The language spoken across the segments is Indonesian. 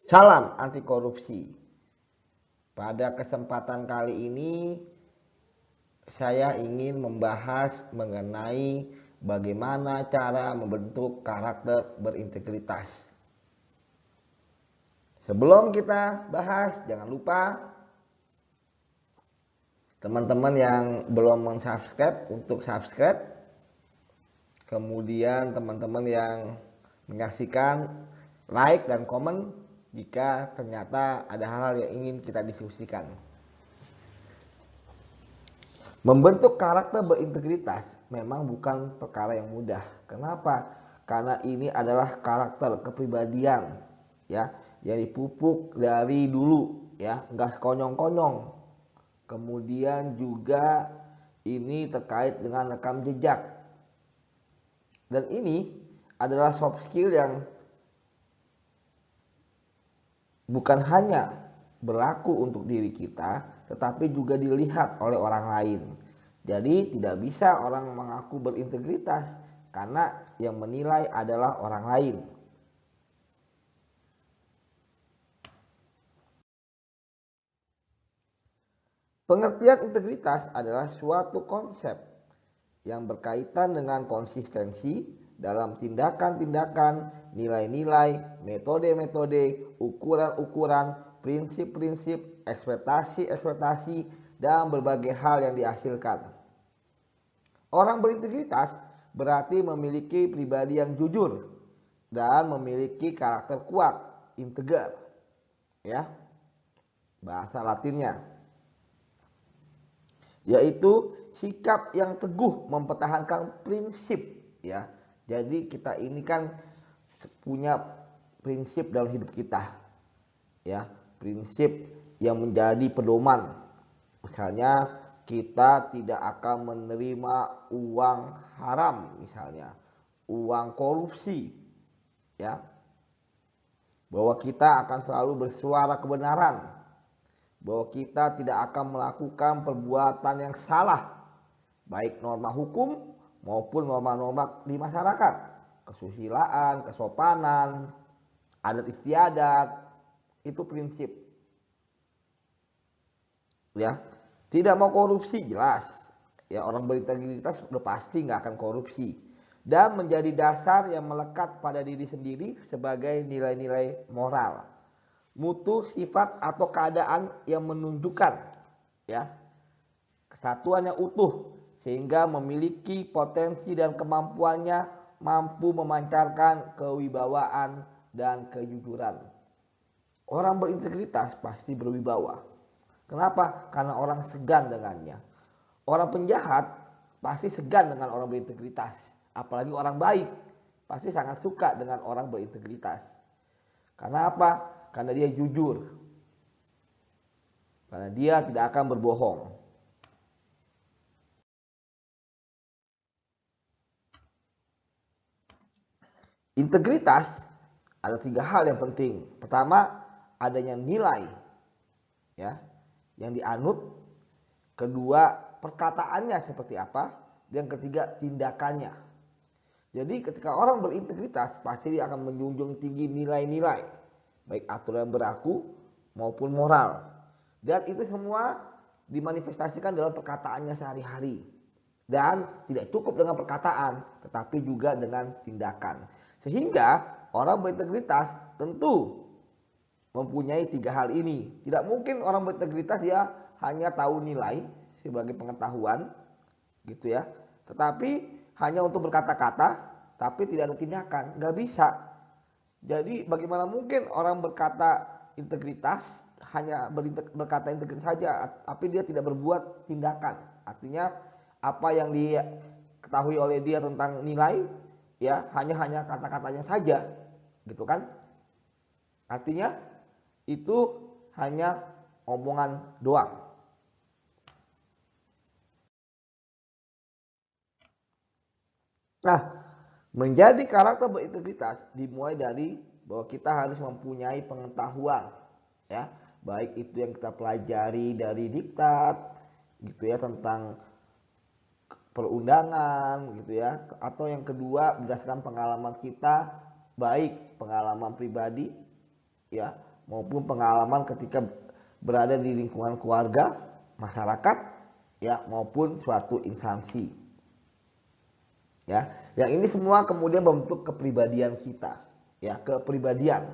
Salam anti korupsi. Pada kesempatan kali ini saya ingin membahas mengenai bagaimana cara membentuk karakter berintegritas. Sebelum kita bahas, jangan lupa teman-teman yang belum mensubscribe untuk subscribe. Kemudian teman-teman yang menyaksikan, like dan komen jika ternyata ada hal-hal yang ingin kita diskusikan. Membentuk karakter berintegritas memang bukan perkara yang mudah. Kenapa? Karena ini adalah karakter kepribadian ya, yang dipupuk dari dulu ya, nggak konyong-konyong. Kemudian juga ini terkait dengan rekam jejak. Dan ini adalah soft skill yang bukan hanya berlaku untuk diri kita, tetapi juga dilihat oleh orang lain. Jadi tidak bisa orang mengaku berintegritas karena yang menilai adalah orang lain. Pengertian integritas adalah suatu konsep yang berkaitan dengan konsistensi dalam tindakan-tindakan, nilai-nilai, metode-metode, ukuran-ukuran, prinsip-prinsip, ekspektasi-ekspektasi, dan berbagai hal yang dihasilkan. Orang berintegritas berarti memiliki pribadi yang jujur dan memiliki karakter kuat, integer. Ya. Bahasa Latinnya yaitu sikap yang teguh mempertahankan prinsip ya. Jadi kita ini kan punya prinsip dalam hidup kita. Ya, prinsip yang menjadi pedoman. Misalnya kita tidak akan menerima uang haram, misalnya uang korupsi ya. Bahwa kita akan selalu bersuara kebenaran, bahwa kita tidak akan melakukan perbuatan yang salah, baik norma hukum maupun norma-norma di masyarakat, kesusilaan, kesopanan, adat istiadat, itu prinsip. Ya, tidak mau korupsi jelas. Ya, orang berintegritas udah pasti nggak akan korupsi. Dan menjadi dasar yang melekat pada diri sendiri sebagai nilai-nilai moral, mutu, sifat atau keadaan yang menunjukkan ya kesatuan yang utuh sehingga memiliki potensi dan kemampuannya mampu memancarkan kewibawaan dan kejujuran. Orang berintegritas pasti berwibawa. Kenapa? Karena orang segan dengannya. Orang penjahat pasti segan dengan orang berintegritas. Apalagi orang baik pasti sangat suka dengan orang berintegritas. Karena apa? Karena dia jujur. Karena dia tidak akan berbohong. Integritas ada 3 hal yang penting. Pertama, adanya nilai ya yang dianut. Kedua, perkataannya seperti apa. Yang ketiga, tindakannya. Jadi ketika orang berintegritas pasti dia akan menjunjung tinggi nilai-nilai, baik aturan berlaku maupun moral. Dan itu semua dimanifestasikan dalam perkataannya sehari-hari. Dan tidak cukup dengan perkataan, tetapi juga dengan tindakan. Sehingga orang berintegritas tentu mempunyai 3 hal ini. Tidak mungkin orang berintegritas dia hanya tahu nilai sebagai pengetahuan gitu ya, tetapi hanya untuk berkata-kata tapi tidak ada tindakan, nggak bisa. Jadi bagaimana mungkin orang berkata integritas, hanya berkata integritas saja tapi dia tidak berbuat tindakan. Artinya apa yang diketahui oleh dia tentang nilai ya hanya kata-katanya saja gitu kan. Artinya itu hanya omongan doang. Nah, menjadi karakter berintegritas dimulai dari bahwa kita harus mempunyai pengetahuan ya, baik itu yang kita pelajari dari diktat gitu ya tentang perundangan gitu ya, atau yang kedua berdasarkan pengalaman kita, baik pengalaman pribadi ya maupun pengalaman ketika berada di lingkungan keluarga, masyarakat, ya, maupun suatu instansi. Ya, yang ini semua kemudian membentuk kepribadian kita, ya, kepribadian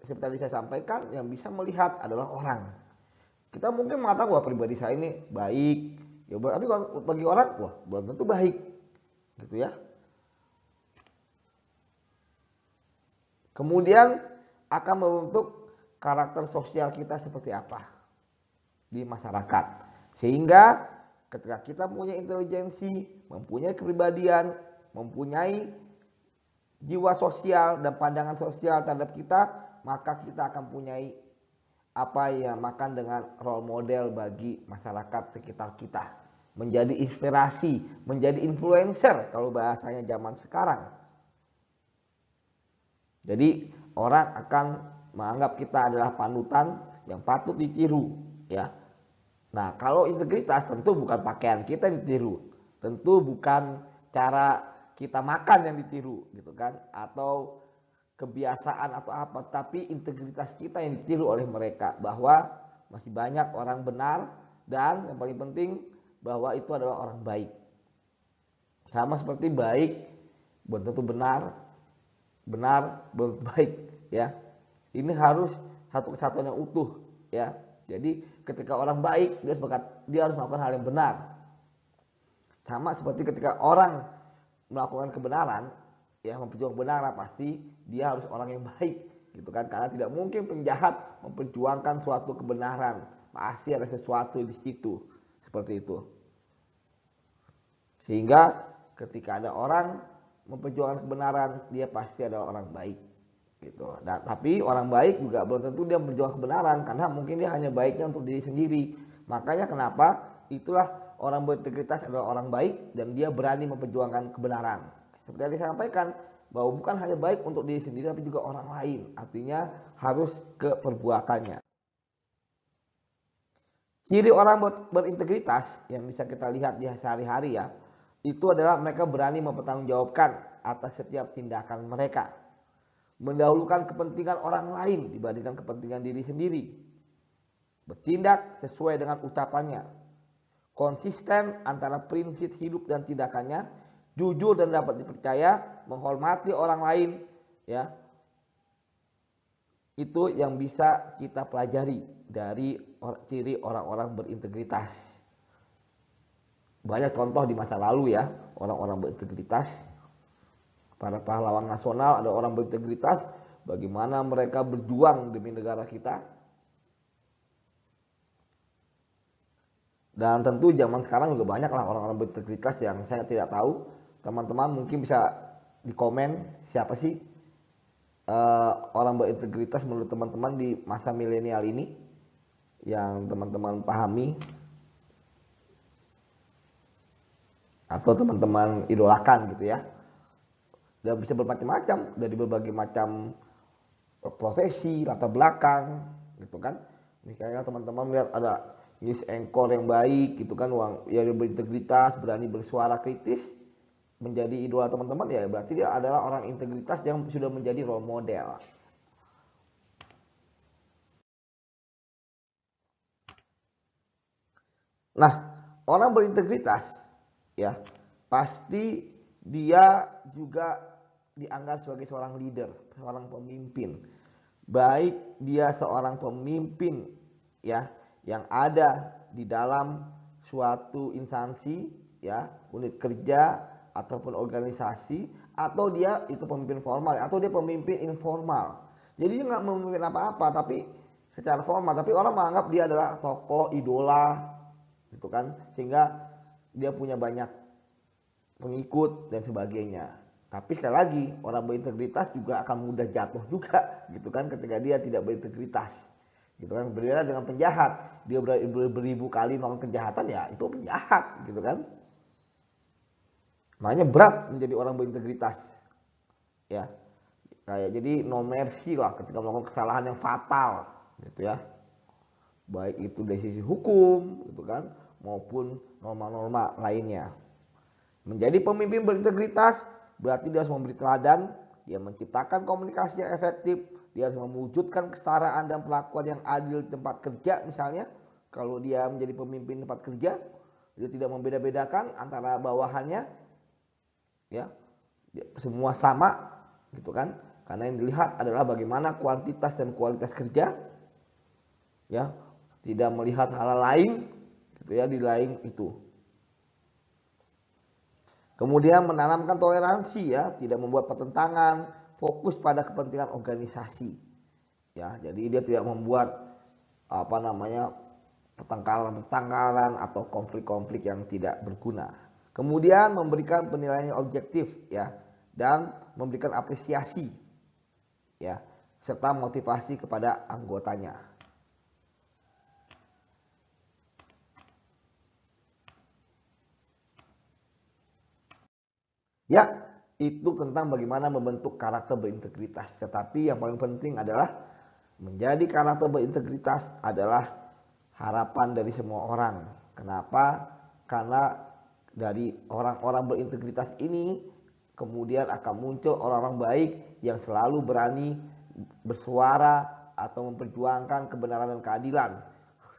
seperti tadi saya sampaikan, yang bisa melihat adalah orang. Kita mungkin mengatakan bahwa pribadi saya ini baik, ya, tapi bagi orang, wah, belum tentu baik, gitu ya. Kemudian akan membentuk karakter sosial kita seperti apa di masyarakat. Sehingga ketika kita mempunyai intelijensi, mempunyai kepribadian, mempunyai jiwa sosial dan pandangan sosial terhadap kita, maka kita akan punyai apa ya, makan dengan role model bagi masyarakat sekitar kita, menjadi inspirasi, menjadi influencer kalau bahasanya zaman sekarang. Jadi orang akan menganggap kita adalah panutan yang patut ditiru, ya. Nah, kalau integritas tentu bukan pakaian kita yang ditiru, tentu bukan cara kita makan yang ditiru, gitu kan, atau kebiasaan atau apa, tapi integritas kita yang ditiru oleh mereka, bahwa masih banyak orang benar dan yang paling penting bahwa itu adalah orang baik. Sama seperti baik belum tentu benar, benar belum baik, ya. Ini harus satu kesatuan yang utuh, ya. Jadi ketika orang baik, dia harus melakukan hal yang benar. Sama seperti ketika orang melakukan kebenaran, ya, memperjuangkan kebenaran, pasti dia harus orang yang baik, gitu kan, karena tidak mungkin penjahat memperjuangkan suatu kebenaran, pasti ada sesuatu di situ, seperti itu. Sehingga ketika ada orang memperjuangkan kebenaran, dia pasti adalah orang baik, gitu. Dan tapi orang baik juga belum tentu dia memperjuangkan kebenaran, karena mungkin dia hanya baiknya untuk diri sendiri. Makanya kenapa itulah orang berintegritas adalah orang baik dan dia berani memperjuangkan kebenaran. Seperti yang saya sampaikan, bahwa bukan hanya baik untuk diri sendiri tapi juga orang lain. Artinya harus ke perbuatannya. Ciri orang berintegritas yang bisa kita lihat di sehari-hari, ya, itu adalah mereka berani mempertanggungjawabkan atas setiap tindakan mereka, mendahulukan kepentingan orang lain dibandingkan kepentingan diri sendiri, bertindak sesuai dengan ucapannya, konsisten antara prinsip hidup dan tindakannya, jujur dan dapat dipercaya, menghormati orang lain, ya. Itu yang bisa kita pelajari dari ciri orang-orang berintegritas. Banyak contoh di masa lalu, ya, orang-orang berintegritas. Para pahlawan nasional ada orang berintegritas, bagaimana mereka berjuang demi negara kita. Dan tentu zaman sekarang juga banyak lah orang-orang berintegritas yang saya tidak tahu. Teman-teman mungkin bisa di komen siapa sih orang berintegritas menurut teman-teman di masa milenial ini yang teman-teman pahami atau teman-teman idolakan, gitu ya. Dan bisa bermacam-macam, dari berbagai macam profesi, latar belakang, gitu kan. Misalnya teman-teman melihat ada news anchor yang baik, gitu kan, yang berintegritas, berani bersuara kritis, menjadi idola teman-teman, ya berarti dia adalah orang integritas yang sudah menjadi role model. Nah, orang berintegritas, ya, pasti dia juga dianggap sebagai seorang leader, seorang pemimpin. Baik dia seorang pemimpin, ya, yang ada di dalam suatu instansi, ya, unit kerja ataupun organisasi, atau dia itu pemimpin formal atau dia pemimpin informal. Jadi dia nggak memimpin apa-apa tapi secara formal, tapi orang menganggap dia adalah tokoh idola, gitu kan, sehingga dia punya banyak pengikut dan sebagainya. Tapi sekali lagi, orang berintegritas juga akan mudah jatuh juga, gitu kan, ketika dia tidak berintegritas, gitu kan. Berbeda dengan penjahat, dia beribu kali melakukan kejahatan, ya itu penjahat, gitu kan. Makanya berat menjadi orang berintegritas, ya. Kayak jadi no mercy lah ketika melakukan kesalahan yang fatal, gitu ya. Baik itu dari sisi hukum, gitu kan, maupun norma-norma lainnya. Menjadi pemimpin berintegritas berarti dia harus memberi teladan dia menciptakan komunikasi yang efektif, dia harus mewujudkan kesetaraan dan perlakuan yang adil di tempat kerja. Misalnya kalau dia menjadi pemimpin tempat kerja, dia tidak membeda-bedakan antara bawahannya, ya semua sama gitu kan, karena yang dilihat adalah bagaimana kuantitas dan kualitas kerja, ya tidak melihat hal lain gitu ya di lain itu. Kemudian menanamkan toleransi, ya tidak membuat pertentangan, fokus pada kepentingan organisasi, ya jadi dia tidak membuat pertengkaran atau konflik-konflik yang tidak berguna. Kemudian memberikan penilaian yang objektif, ya dan memberikan apresiasi, ya serta motivasi kepada anggotanya. Ya, itu tentang bagaimana membentuk karakter berintegritas. Tetapi yang paling penting adalah menjadi karakter berintegritas adalah harapan dari semua orang. Kenapa? Karena dari orang-orang berintegritas ini kemudian akan muncul orang-orang baik yang selalu berani bersuara atau memperjuangkan kebenaran dan keadilan,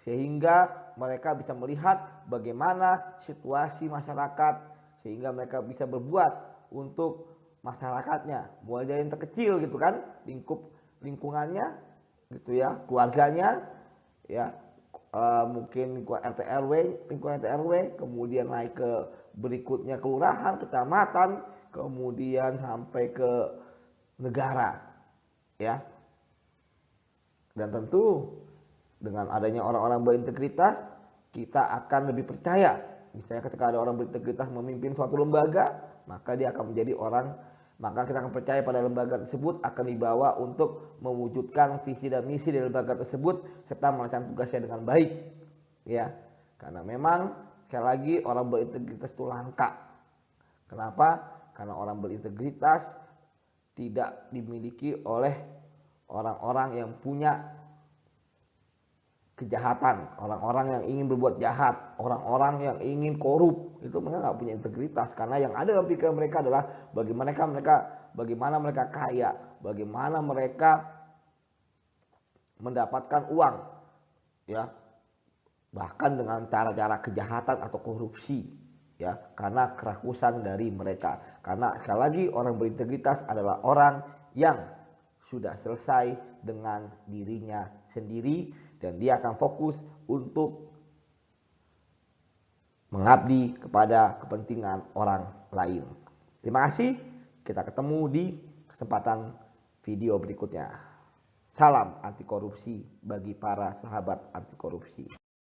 sehingga mereka bisa melihat bagaimana situasi masyarakat, sehingga mereka bisa berbuat untuk masyarakatnya, mulai dari yang terkecil gitu kan, lingkungannya gitu ya, keluarganya, ya mungkin lingkungan RT RW, kemudian naik ke berikutnya kelurahan, kecamatan, kemudian sampai ke negara, ya. Dan tentu dengan adanya orang-orang berintegritas, kita akan lebih percaya. Misalnya ketika ada orang berintegritas memimpin suatu lembaga, maka dia akan menjadi orang, maka kita akan percaya pada lembaga tersebut akan dibawa untuk mewujudkan visi dan misi dari lembaga tersebut serta melaksanakan tugasnya dengan baik, ya. Karena memang sekali lagi orang berintegritas itu langka. Kenapa? Karena orang berintegritas tidak dimiliki oleh orang-orang yang punya kejahatan, orang-orang yang ingin berbuat jahat, orang-orang yang ingin korup. Itu mereka nggak punya integritas, karena yang ada dalam pikiran mereka adalah bagaimana mereka kaya, bagaimana mereka mendapatkan uang, ya bahkan dengan cara-cara kejahatan atau korupsi, ya karena kerakusan dari mereka. Karena sekali lagi orang berintegritas adalah orang yang sudah selesai dengan dirinya sendiri dan dia akan fokus untuk mengabdi kepada kepentingan orang lain. Terima kasih, kita ketemu di kesempatan video berikutnya. Salam anti korupsi bagi para sahabat anti korupsi.